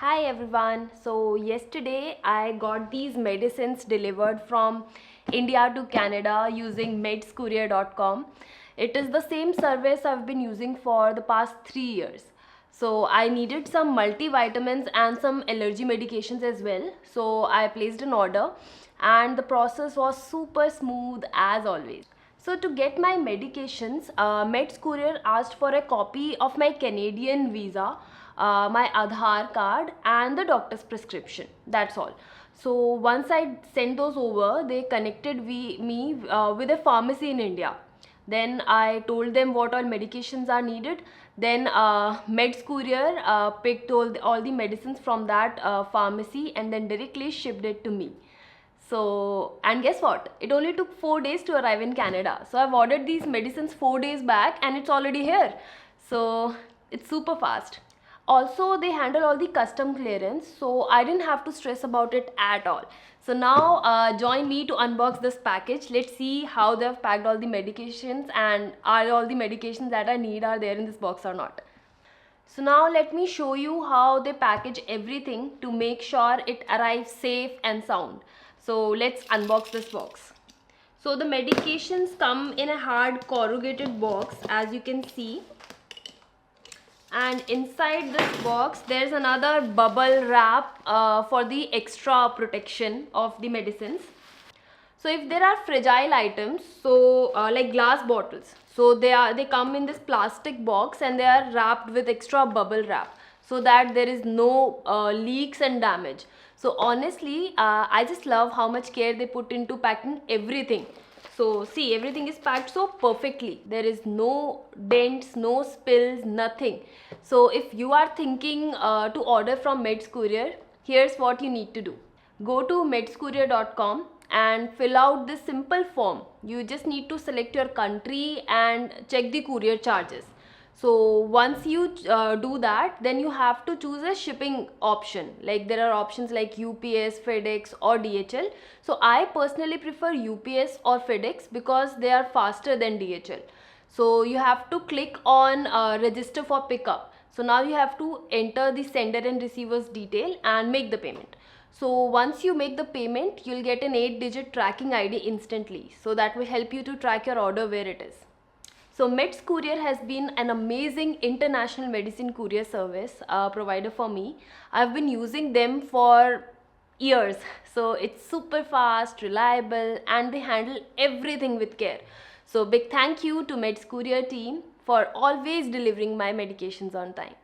Hi everyone. So yesterday I got these medicines delivered from India to Canada using medscourier.com. It is the same service I've been using for the past 3 years. So I needed some multivitamins and some allergy medications as well. So I placed an order and the process was super smooth as always. So to get my medications, MedsCourier asked for a copy of my Canadian visa, my Aadhaar card and the doctor's prescription. That's all. So once I sent those over, they connected me with a pharmacy in India. Then I told them what all medications are needed. Then MedsCourier picked all the medicines from that pharmacy and then directly shipped it to me. So, and guess what? It only took 4 days to arrive in Canada. So I've ordered these medicines 4 days back and it's already here. So it's super fast. Also, they handle all the custom clearance, so I didn't have to stress about it at all. So now join me to unbox this package. Let's see how they've packed all the medications and are all the medications that I need are there in this box or not. So now let me show you how they package everything to make sure it arrives safe and sound. So let's unbox this box. So the medications come in a hard corrugated box, as you can see. And inside this box there's another bubble wrap for the extra protection of the medicines. So if there are fragile items, so like glass bottles, so they come in this plastic box and they are wrapped with extra bubble wrap so that there is no leaks and damage. So honestly, I just love how much care they put into packing everything. So see, everything is packed so perfectly. There is no dents, no spills, nothing. So if you are thinking to order from MedsCourier, here's what you need to do. Go to medscourier.com and fill out this simple form. You just need to select your country and check the courier charges. So once you do that, then you have to choose a shipping option. Like there are options like UPS, FedEx or DHL. So I personally prefer UPS or FedEx because they are faster than DHL. So you have to click on register for pickup. So now you have to enter the sender and receiver's detail and make the payment. So once you make the payment, you'll get an 8-digit tracking ID instantly. So that will help you to track your order where it is. So MedsCourier has been an amazing international medicine courier service provider for me. I've been using them for years. So it's super fast, reliable, and they handle everything with care. So big thank you to MedsCourier team for always delivering my medications on time.